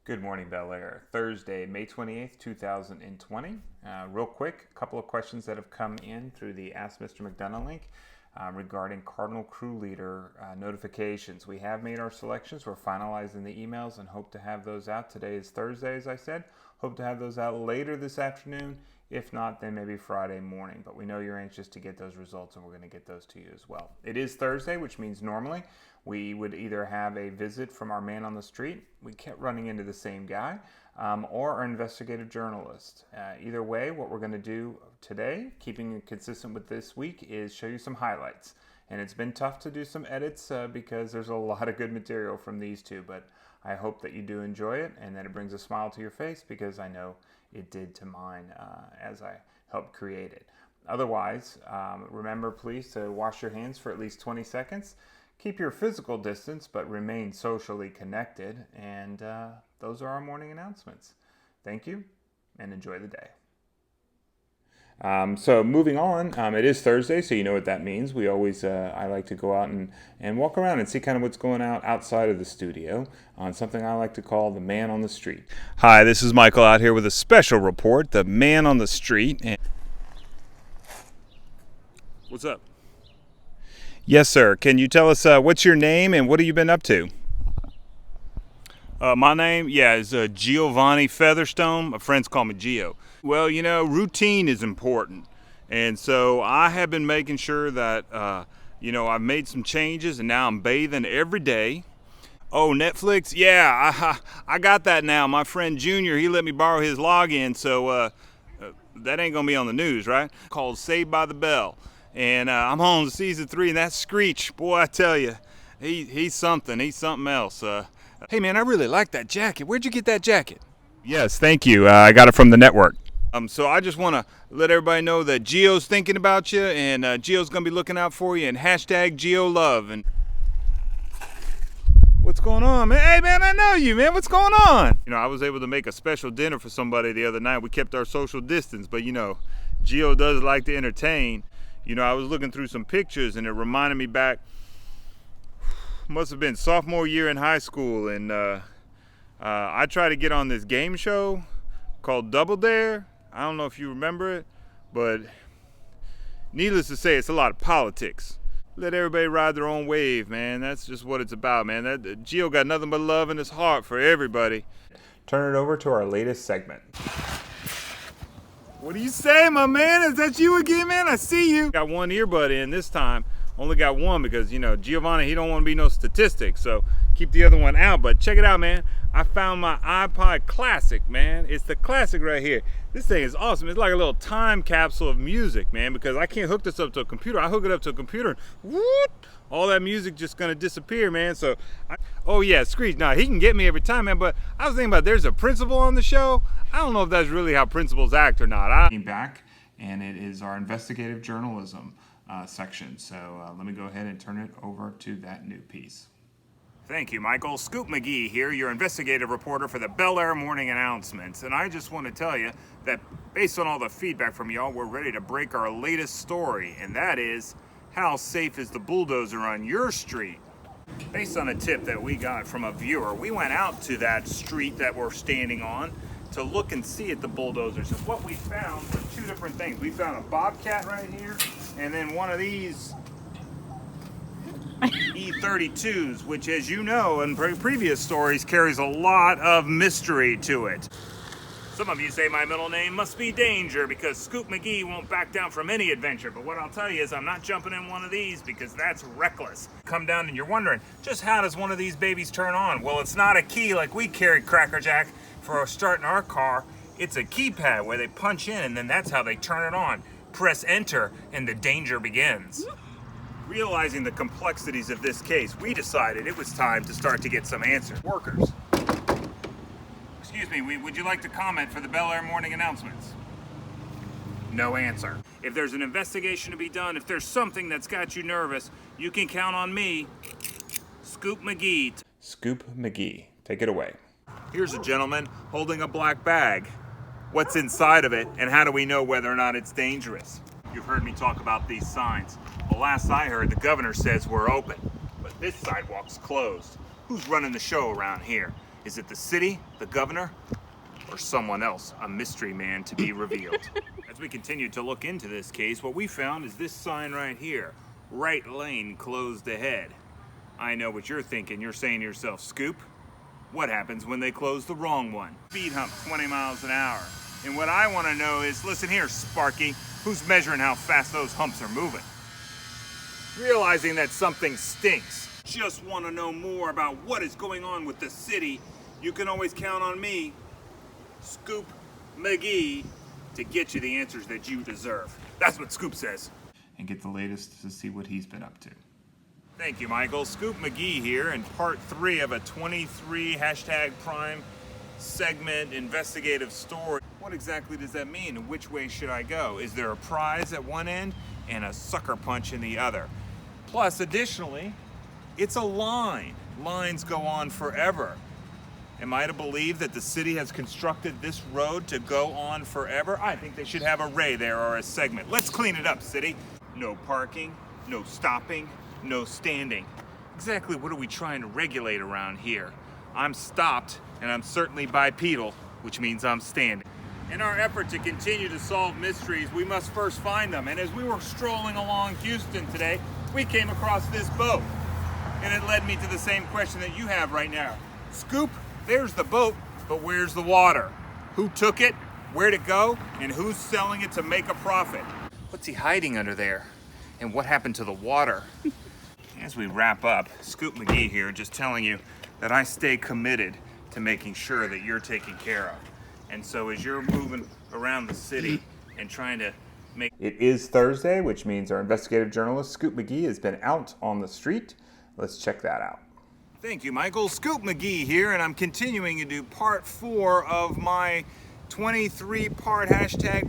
Good morning, Bellaire. Thursday, May 28th, 2020. Real quick, a couple of questions that have come in through the Ask Mr. McDonough link regarding Cardinal Crew Leader notifications. We have made our selections. We're finalizing the emails and hope to have those out. Today is Thursday, as I said. Hope to have those out later this afternoon. If not, then maybe Friday morning. But we know you're anxious to get those results, and we're going to get those to you as well. It is Thursday, which means normally we would either have a visit from our man on the street. We kept running into the same guy, or our investigative journalist. Either way, what we're going to do today, keeping it consistent with this week, is show you some highlights. And it's been tough to do some edits because there's a lot of good material from these two, but I hope that you do enjoy it and that it brings a smile to your face, because I know it did to mine as I helped create it. Otherwise, remember please to wash your hands for at least 20 seconds. Keep your physical distance, but remain socially connected. And those are our morning announcements. Thank you, and enjoy the day. So moving on, it is Thursday, so you know what that means. We always, I like to go out and walk around and see kind of what's going on outside of the studio on something I like to call the man on the street. Hi, this is Michael out here with a special report, the man on the street. What's up? Yes, sir. Can you tell us what's your name and what have you been up to? My name, is Giovanni Featherstone. My friends call me Geo. Well, routine is important. And so I have been making sure that, I've made some changes and now I'm bathing every day. Oh, Netflix? Yeah, I got that now. My friend Junior, he let me borrow his login, so that ain't going to be on the news, right? Called Saved by the Bell. And I'm on season 3, and that Screech, boy, I tell you, he's something. He's something else. Hey, man, I really like that jacket. Where'd you get that jacket? Yes, thank you. I got it from the network. So I just want to let everybody know that Geo's thinking about you, and Geo's going to be looking out for you, and hashtag GeoLove. And what's going on, man? Hey, man, I know you, man. What's going on? I was able to make a special dinner for somebody the other night. We kept our social distance, but, Geo does like to entertain. I was looking through some pictures and it reminded me back, must have been sophomore year in high school, and I tried to get on this game show called Double Dare. I don't know if you remember it, but needless to say, it's a lot of politics. Let everybody ride their own wave, man. That's just what it's about, man. Geo got nothing but love in his heart for everybody. Turn it over to our latest segment. What do you say, my man? Is that you again, man? I see you. Got one earbud in this time. Only got one because, Giovanni, he don't want to be no statistic, so keep the other one out. But check it out, man. I found my iPod Classic, man. It's the Classic right here. This thing is awesome. It's like a little time capsule of music, man, because I can't hook this up to a computer. I hook it up to a computer and whoop, all that music just gonna disappear, man. So, Screech, he can get me every time, man, but I was thinking about there's a principal on the show. I don't know if that's really how principals act or not. Back, and it is our investigative journalism section. So let me go ahead and turn it over to that new piece. Thank you, Michael. Scoop McGee here, your investigative reporter for the Bellaire Morning Announcements. And I just want to tell you that based on all the feedback from y'all, we're ready to break our latest story, and that is, how safe is the bulldozer on your street? Based on a tip that we got from a viewer, we went out to that street that we're standing on to look and see at the bulldozers. And what we found were two different things. We found a bobcat right here, and then one of these E32s, which, as you know, in previous stories, carries a lot of mystery to it. Some of you say my middle name must be Danger because Scoop McGee won't back down from any adventure. But what I'll tell you is I'm not jumping in one of these because that's reckless. Come down and you're wondering, just how does one of these babies turn on? Well, it's not a key like we carry, Cracker Jack, for starting our car. It's a keypad where they punch in, and then that's how they turn it on. Press enter and the danger begins. Realizing the complexities of this case, we decided it was time to start to get some answers. Workers. Excuse me, would you like to comment for the Bellaire Morning Announcements? No answer. If there's an investigation to be done, if there's something that's got you nervous, you can count on me, Scoop McGee. Scoop McGee, take it away. Here's a gentleman holding a black bag. What's inside of it, and how do we know whether or not it's dangerous? You've heard me talk about these signs. Well, last I heard, the governor says we're open, but this sidewalk's closed. Who's running the show around here? Is it the city, the governor, or someone else, a mystery man to be revealed? As we continue to look into this case, what we found is this sign right here, right lane closed ahead. I know what you're thinking. You're saying to yourself, Scoop, what happens when they close the wrong one? Speed hump 20 miles an hour. And what I want to know is, listen here, Sparky, who's measuring how fast those humps are moving? Realizing that something stinks. Just want to know more about what is going on with the city, you can always count on me, Scoop McGee, to get you the answers that you deserve. That's what Scoop says. And get the latest to see what he's been up to. Thank you, Michael. Scoop McGee here in part 3 of a 23 #Prime segment investigative story. What exactly does that mean, and which way should I go? Is there a prize at one end and a sucker punch in the other? Plus, additionally, it's a line. Lines go on forever. Am I to believe that the city has constructed this road to go on forever? I think they should have a ray there or a segment. Let's clean it up, city. No parking, no stopping, no standing. Exactly what are we trying to regulate around here? I'm stopped, and I'm certainly bipedal, which means I'm standing. In our effort to continue to solve mysteries, we must first find them. And as we were strolling along Houston today, we came across this boat. And it led me to the same question that you have right now. Scoop, there's the boat, but where's the water? Who took it? Where'd it go? And who's selling it to make a profit? What's he hiding under there? And what happened to the water? As we wrap up, Scoop McGee here, just telling you that I stay committed to making sure that you're taken care of. And so as you're moving around the city and trying to make... It is Thursday, which means our investigative journalist, Scoop McGee, has been out on the street. Let's check that out. Thank you, Michael. Scoop McGee here, and I'm continuing to do part 4 of my 23-part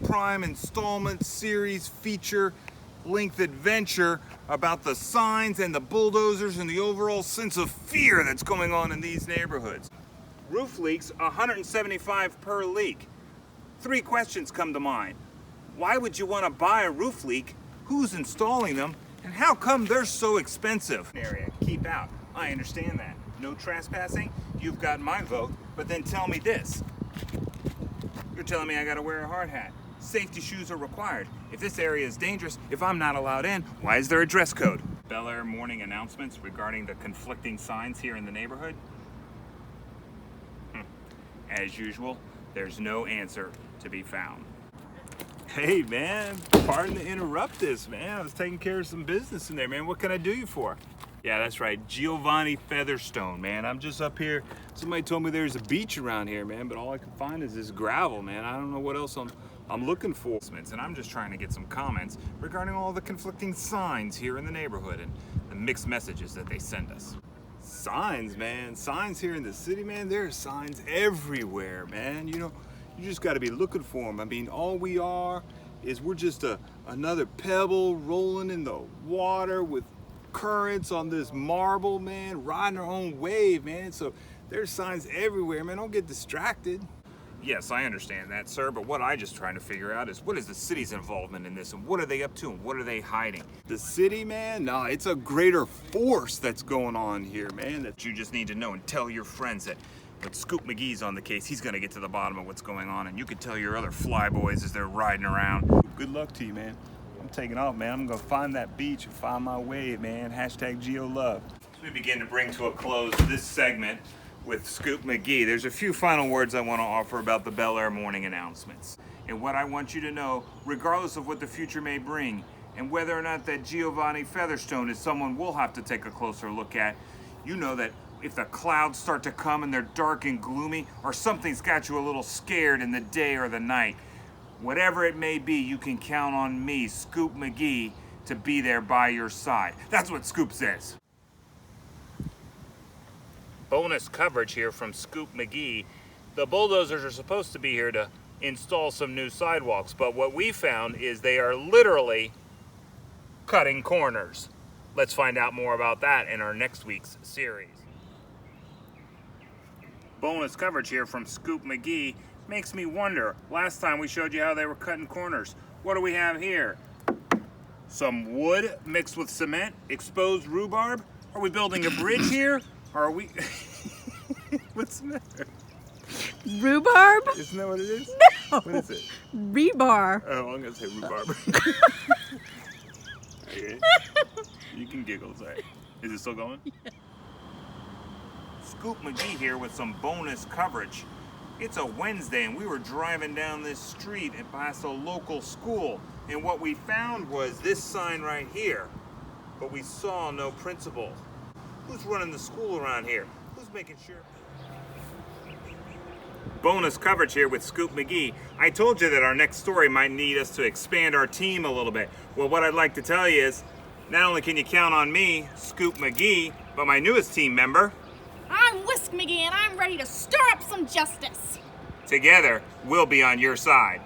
#Prime installment series feature length adventure about the signs and the bulldozers and the overall sense of fear that's going on in these neighborhoods. Roof leaks, 175 per leak. 3 questions come to mind. Why would you want to buy a roof leak? Who's installing them? And how come they're so expensive? Area, keep out. I understand that. No trespassing? You've got my vote, but then tell me this. You're telling me I gotta wear a hard hat. Safety shoes are required. If this area is dangerous, if I'm not allowed in, why is there a dress code? Bellaire morning announcements regarding the conflicting signs here in the neighborhood? As usual, there's no answer to be found. Hey man, pardon to interrupt this, man. I was taking care of some business in there, man. What can I do you for? Yeah, that's right, Giovanni Featherstone, man. I'm just up here. Somebody told me there's a beach around here, man, but all I can find is this gravel, man. I don't know what else I'm looking for. And I'm just trying to get some comments regarding all the conflicting signs here in the neighborhood and the mixed messages that they send us. Signs, man. Signs here in the city, man. There are signs everywhere, man. You know, you just got to be looking for them. I mean, all we are is we're just another pebble rolling in the water with currents on this marble, man, riding our own wave, man. So there's signs everywhere, man. Don't get distracted. Yes, I understand that, sir, but what I'm just trying to figure out is what is the city's involvement in this, and what are they up to, and what are they hiding? The city, man? Nah, it's a greater force that's going on here, man, that you just need to know and tell your friends that when Scoop McGee's on the case, he's gonna get to the bottom of what's going on, and you can tell your other flyboys as they're riding around. Good luck to you, man. I'm taking off, man. I'm gonna find that beach and find my wave, man. #Geo Love. As we begin to bring to a close this segment with Scoop McGee, there's a few final words I want to offer about the Bellaire morning announcements. And what I want you to know, regardless of what the future may bring, and whether or not that Giovanni Featherstone is someone we'll have to take a closer look at, you know that if the clouds start to come and they're dark and gloomy, or something's got you a little scared in the day or the night, whatever it may be, you can count on me, Scoop McGee, to be there by your side. That's what Scoop says. Bonus coverage here from Scoop McGee. The bulldozers are supposed to be here to install some new sidewalks, but what we found is they are literally cutting corners. Let's find out more about that in our next week's series. Bonus coverage here from Scoop McGee. Makes me wonder, last time we showed you how they were cutting corners. What do we have here? Some wood mixed with cement, exposed rhubarb? Are we building a bridge here? Or are we... What's the matter? Rhubarb? Isn't that what it is? No. What is it? Rebar. Oh, I'm gonna say rhubarb. Okay. You can giggle, sorry. Is it still going? Yeah. Scoop McGee here with some bonus coverage. It's a Wednesday and we were driving down this street and past a local school. And what we found was this sign right here. But we saw no principal. Who's running the school around here? Who's making sure? Bonus coverage here with Scoop McGee. I told you that our next story might need us to expand our team a little bit. Well, what I'd like to tell you is, not only can you count on me, Scoop McGee, but my newest team member. I'm Whisk McGee and I'm ready to stir up some justice. Together, we'll be on your side.